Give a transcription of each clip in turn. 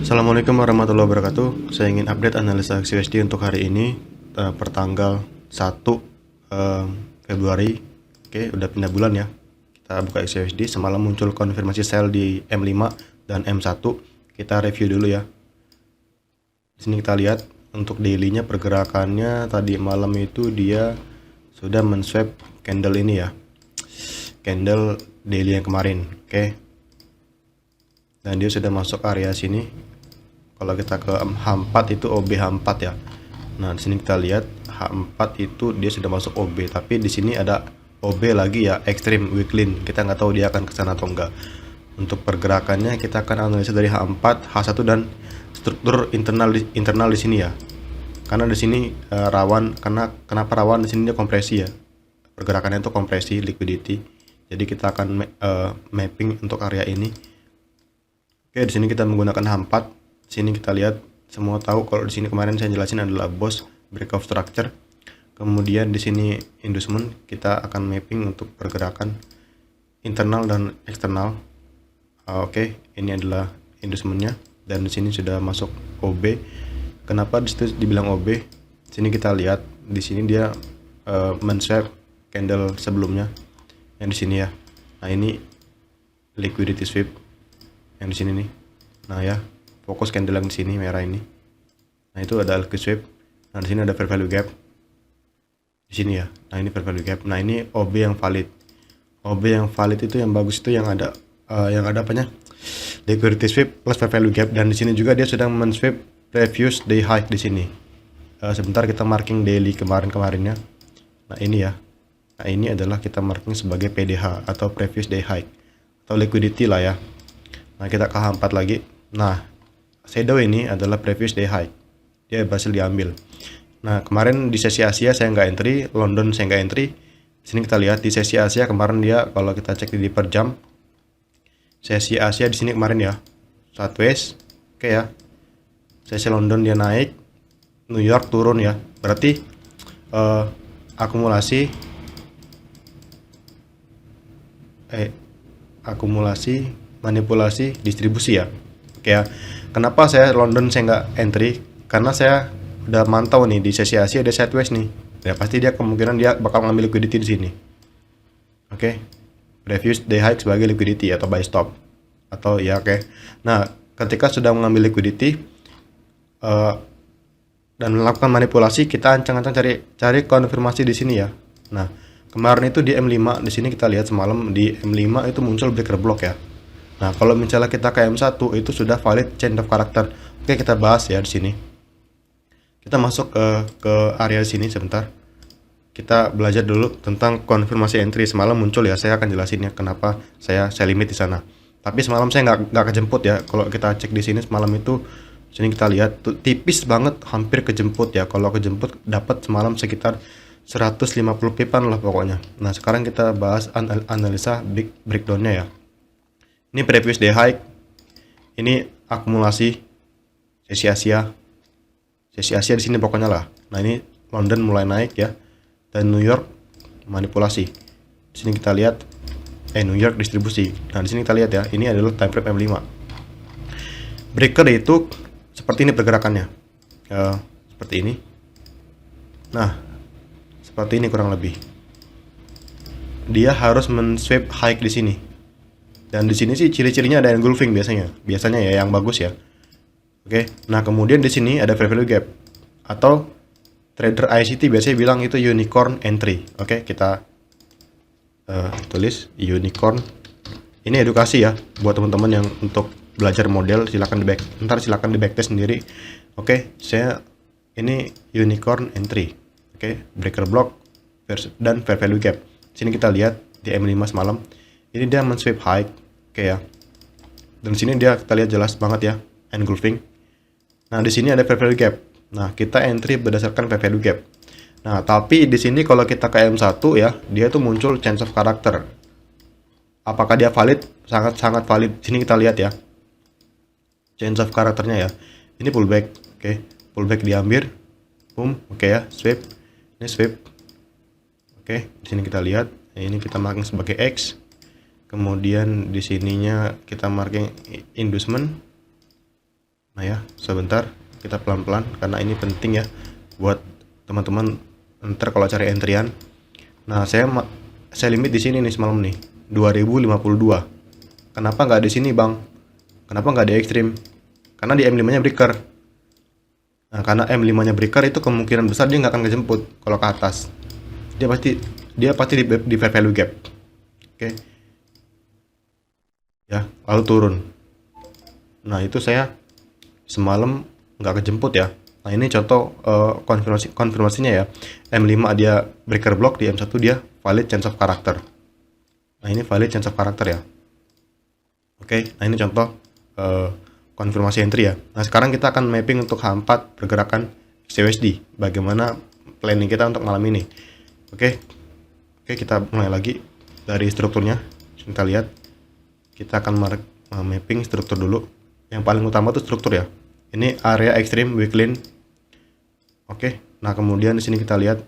Assalamualaikum warahmatullahi wabarakatuh. Saya ingin update analisa XUSD untuk hari ini pertanggal 1 Februari. Oke, udah pindah bulan ya. Kita buka XUSD, semalam muncul konfirmasi sell di M5 dan M1. Kita review dulu ya. Di sini kita lihat untuk daily-nya pergerakannya tadi malam itu dia sudah men-swap candle ini ya. Candle daily yang kemarin, oke. Dan dia sudah masuk area sini. Kalau kita ke H4 itu OB H4 ya. Nah, di sini kita lihat H4 itu dia sudah masuk OB, tapi di sini ada OB lagi ya, extreme weekly. Kita nggak tahu dia akan ke sana atau enggak. Untuk pergerakannya kita akan analisa dari H4, H1 dan struktur internal di sini ya. Karena di sini rawan, karena kenapa rawan di sini dia kompresi ya. Pergerakannya itu kompresi liquidity. Jadi kita akan mapping untuk area ini. Oke, di sini kita menggunakan H4. Di sini kita lihat semua tahu kalau di sini kemarin saya jelasin adalah BOS breakout structure. Kemudian di sini inducement kita akan mapping untuk pergerakan internal dan eksternal. Oke, ini adalah inducementnya dan di sini sudah masuk OB. Kenapa di situ dibilang OB? Di sini kita lihat di sini dia men-swap candle sebelumnya yang di sini ya. Nah, ini liquidity sweep yang di sini nih. Nah ya, fokus candle yang di sini merah ini. Nah, itu ada liquidity sweep. Nah, di sini ada fair value gap. Di sini ya. Nah, ini fair value gap. Nah, ini OB yang valid. OB yang valid itu yang bagus itu yang ada apanya? Liquidity sweep plus fair value gap, dan di sini juga dia sedang men-sweep previous day high di sini. Sebentar kita marking daily kemarin-kemarinnya. Nah, ini ya. Nah, ini adalah kita marking sebagai PDH atau previous day high atau liquidity lah ya. Nah, kita ke H4 lagi. Nah, shadow ini adalah previous day high. Dia berhasil diambil. Nah, kemarin di sesi Asia saya nggak entry, London saya nggak entry. Di sini kita lihat di sesi Asia kemarin dia, kalau kita cek di per jam, sesi Asia di sini kemarin ya, sideways, oke ya. Sesi London dia naik, New York turun ya. Berarti akumulasi manipulasi distribusi ya. Oke ya. Kenapa saya London saya nggak entry? Karena saya udah mantau nih di sesi Asia ada sideways nih. Ya pasti dia kemungkinan dia bakal ngambil liquidity di sini. Oke. Previous day high sebagai liquidity atau buy stop. Atau ya oke. Nah, ketika sudah mengambil liquidity dan melakukan manipulasi, kita ancang-ancang cari konfirmasi di sini ya. Nah, kemarin itu di M5, di sini kita lihat semalam di M5 itu muncul breaker block ya. Nah, kalau misalnya kita ke M1 itu sudah valid change of character. Oke, kita bahas ya di sini. Kita masuk ke area sini sebentar. Kita belajar dulu tentang konfirmasi entry. Semalam muncul ya, saya akan jelasin ya kenapa saya limit di sana. Tapi semalam saya nggak kejemput ya. Kalau kita cek di sini semalam itu, sini kita lihat tuh, tipis banget, hampir kejemput ya. Kalau kejemput dapat semalam sekitar 150 pipan lah pokoknya. Nah, sekarang kita bahas analisa big breakdownnya ya. Ini previous day high, ini akumulasi sesi Asia di sini pokoknya lah. Nah, ini London mulai naik ya, dan New York manipulasi. Di sini kita lihat New York distribusi. Nah, di sini kita lihat ya, ini adalah time frame M5. Breaker itu seperti ini pergerakannya, seperti ini. Nah, seperti ini kurang lebih. Dia harus men-sweep high di sini. Dan di sini sih ciri-cirinya ada engulfing biasanya ya, yang bagus ya. Oke. Nah, kemudian di sini ada fair value gap atau trader ICT biasanya bilang itu unicorn entry. Oke, kita tulis unicorn. Ini edukasi ya buat teman-teman yang untuk belajar model, silakan di backtest sendiri. Oke, saya ini unicorn entry. Oke, breaker block dan fair value gap. Sini kita lihat di M5 semalam. Ini dia men-sweep high. Oke ya. Dan sini dia kita lihat jelas banget ya, engulfing. Nah, di sini ada fair value gap. Nah, kita entry berdasarkan fair value gap. Nah, tapi di sini kalau kita ke M1 ya, dia tuh muncul change of character. Apakah dia valid? Sangat-sangat valid. Sini kita lihat ya. Change of karakternya ya. Ini pullback. Oke. Pullback diambil. Boom. Oke ya. Sweep. Ini sweep. Oke. Di sini kita lihat. Ini kita marking sebagai X. Kemudian di sininya kita marking inducement. Nah, Nah ya, sebentar, kita pelan-pelan karena ini penting ya buat teman-teman ntar kalau cari entryan. Nah, saya limit di sini nih semalam nih, 2052. Kenapa nggak di sini, Bang? Kenapa nggak di ekstrim? Karena di M5-nya breaker. Nah, karena M5-nya breaker itu kemungkinan besar dia nggak akan ngejemput kalau ke atas. Dia pasti di fair value gap. Oke. Ya, lalu turun. Nah, itu saya semalam nggak kejemput ya. Nah, ini contoh konfirmasinya ya. M5 dia breaker block, di M1 dia valid change of character. Nah, ini valid change of character ya. Oke, nah ini contoh konfirmasi entry ya. Nah, sekarang kita akan mapping untuk H4 pergerakan XUSD. Bagaimana planning kita untuk malam ini. Oke, kita mulai lagi dari strukturnya. Kita lihat. Kita akan mapping struktur dulu. Yang paling utama itu struktur ya. Ini area extreme weekly. Oke, nah kemudian di sini kita lihat.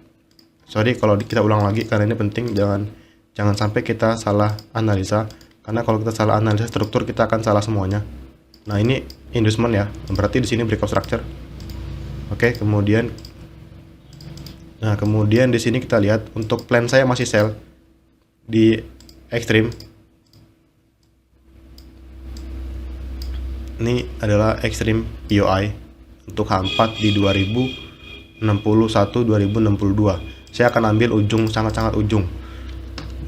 Sorry kalau kita ulang lagi karena ini penting, jangan sampai kita salah analisa. Karena kalau kita salah analisa struktur kita akan salah semuanya. Nah, ini inducement ya. Berarti di sini breakout structure. Oke, kemudian di sini kita lihat untuk plan saya masih sell di extreme. Ini adalah extreme POI untuk H4 di 2062. Saya akan ambil ujung sangat-sangat ujung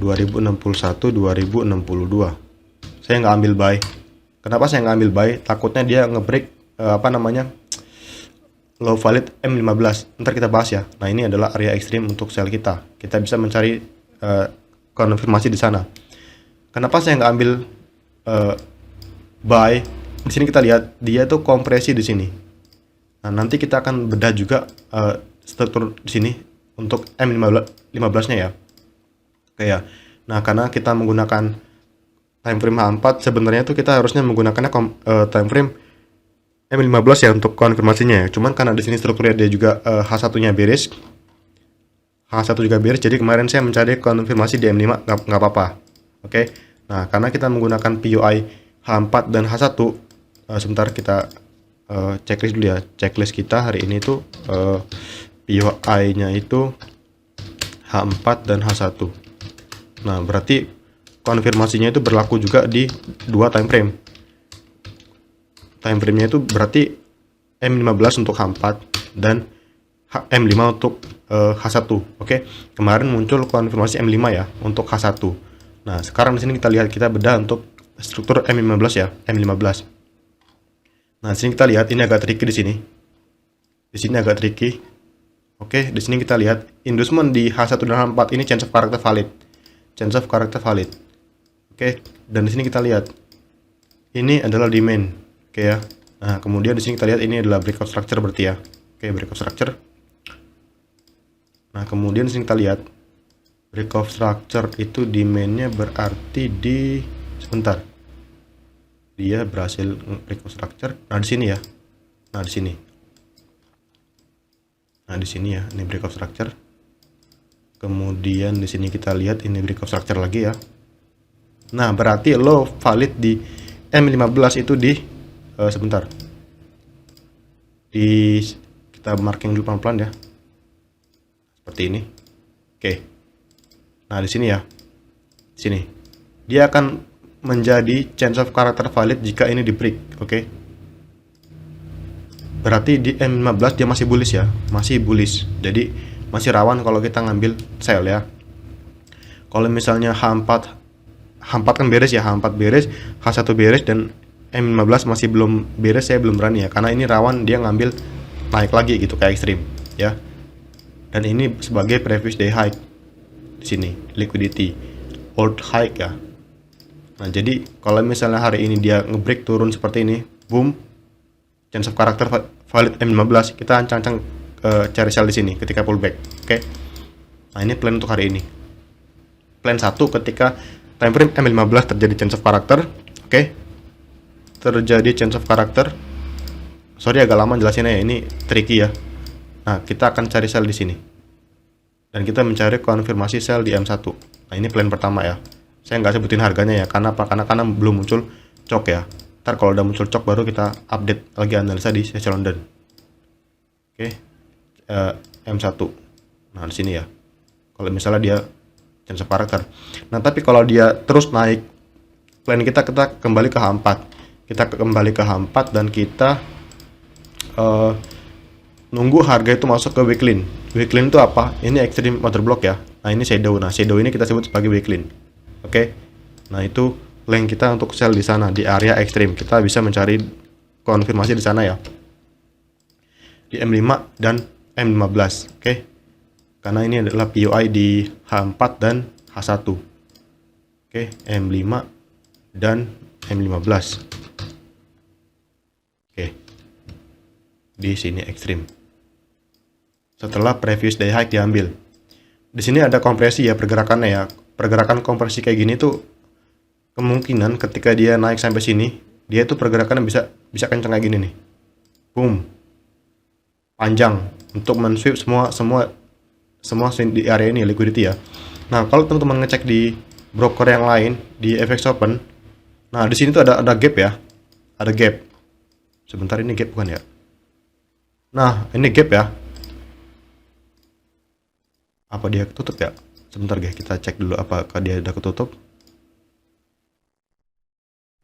2062. Saya nggak ambil buy. Kenapa saya nggak ambil buy? Takutnya dia ngebreak low valid M15. Ntar kita bahas ya. Nah, ini adalah area ekstrim untuk sell kita. Kita bisa mencari konfirmasi di sana. Kenapa saya nggak ambil buy? Di sini kita lihat dia tuh kompresi di sini. Nah, nanti kita akan bedah juga struktur di sini untuk M15-nya ya. Kayak. Nah, karena kita menggunakan time frame H4, sebenarnya tuh kita harusnya menggunakannya time frame M15 ya untuk konfirmasinya ya. Cuman karena di sini strukturnya dia juga H1-nya bearish. H1 juga bearish, jadi kemarin saya mencari konfirmasi di M5 nggak apa-apa. Oke. Nah, karena kita menggunakan POI H4 dan H1, sebentar kita checklist dulu ya. Checklist kita hari ini tuh POI-nya itu H4 dan H1. Nah, berarti konfirmasinya itu berlaku juga di dua time frame. Time frame-nya itu berarti M15 untuk H4 dan M5 untuk H1. Oke. Kemarin muncul konfirmasi M5 ya untuk H1. Nah, sekarang di sini kita lihat, kita bedah untuk struktur M15 ya, M15. Nah, di sini kita lihat ini agak tricky di sini. Di sini agak tricky. Oke, di sini kita lihat inducement di H1 dan H4 ini change of character valid. Change of character valid. Oke, dan di sini kita lihat ini adalah demand. Oke ya. Nah, kemudian di sini kita lihat ini adalah breakout structure berarti ya. Oke, breakout structure. Nah, kemudian di sini kita lihat breakout structure itu demand-nya berarti di sebentar. Dia berhasil breakout structure. Nah, di sini ya. Nah, di sini. Nah, di sini ya, ini breakout structure. Kemudian di sini kita lihat ini breakout structure lagi ya. Nah, berarti low valid di M15 itu di sebentar. Kita marking dulu pelan-pelan ya. Seperti ini. Oke. Nah, di sini ya. Di sini. Dia akan menjadi change of character valid jika ini di break. Oke. Berarti di M15 dia masih bullish ya. Masih bullish. Jadi masih rawan kalau kita ngambil sell ya. Kalau misalnya H4 kan beres ya, H4 beres, H1 beres, dan M15 masih belum beres, saya belum berani ya, karena ini rawan dia ngambil naik lagi gitu kayak ekstrim ya. Dan ini sebagai previous day high di sini, liquidity old high ya. Nah, jadi kalau misalnya hari ini dia ngebreak turun seperti ini, boom, chance of character valid M15, kita ancang-ancang cari sell di sini ketika pullback. Oke. Nah, ini plan untuk hari ini. Plan 1 ketika time frame M15 terjadi change of character. Oke. Terjadi change of character. Sorry agak lama jelasinnya ya, ini tricky ya. Nah, kita akan cari sell di sini. Dan kita mencari konfirmasi sell di M1. Nah, ini plan pertama ya. Saya nggak sebutin harganya ya, karena apa? Karena belum muncul cok ya. Ntar kalau udah muncul cok baru kita update lagi analisa di sesi London. Oke, M1. Nah di sini ya. Kalau misalnya dia chance of character. Nah tapi kalau dia terus naik, plan kita kembali ke H4. Kita kembali ke H4 dan kita nunggu harga itu masuk ke weekly. Weekly itu apa? Ini extreme order block ya. Nah ini shadow. Nah shadow ini kita sebut sebagai weekly. Oke. Nah itu link kita untuk sell di sana di area ekstrim. Kita bisa mencari konfirmasi di sana ya. Di M5 dan M15. Oke. Karena ini adalah POI di H4 dan H1. Oke, M5 dan M15. Oke. Di sini ekstrim. Setelah previous day high diambil. Di sini ada kompresi ya pergerakannya ya. Pergerakan kompresi kayak gini tuh kemungkinan ketika dia naik sampai sini, dia tuh pergerakannya bisa kencang kayak gini nih. Boom. Panjang untuk men-sweep semua di area ini liquidity ya. Nah, kalau teman-teman ngecek di broker yang lain di FX Open, nah di sini tuh ada gap ya. Ada gap. Sebentar, ini gap bukan ya? Nah, ini gap ya. Apa dia ketutup ya? Sebentar guys, kita cek dulu apakah dia udah ketutup.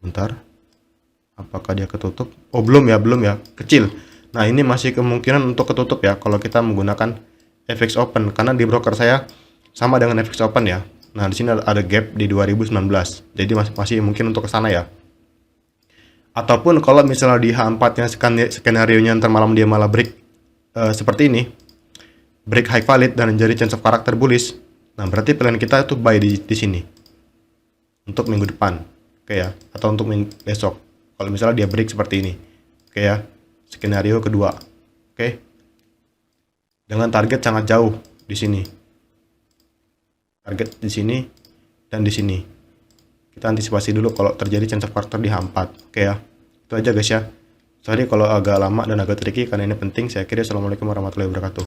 Bentar. Apakah dia ketutup? Oh, belum ya, kecil. Nah, ini masih kemungkinan untuk ketutup ya kalau kita menggunakan FX Open karena di broker saya sama dengan FX Open ya. Nah, di sini ada gap di 2019. Jadi masih mungkin untuk ke sana ya. Ataupun kalau misalnya di H4 yang skenario-nya ntar malam dia malah break seperti ini. Break high valid dan jadi chance of character bullish. Nah, berarti plan kita itu buy di sini. Untuk minggu depan. Oke ya, atau untuk besok. Kalau misalnya dia break seperti ini. Oke ya. Skenario kedua. Oke. Dengan target sangat jauh di sini. Target di sini dan di sini. Kita antisipasi dulu kalau terjadi chance of character di H4. Oke ya. Itu aja guys ya. Sorry kalau agak lama dan agak tricky karena ini penting. Saya kira assalamualaikum warahmatullahi wabarakatuh.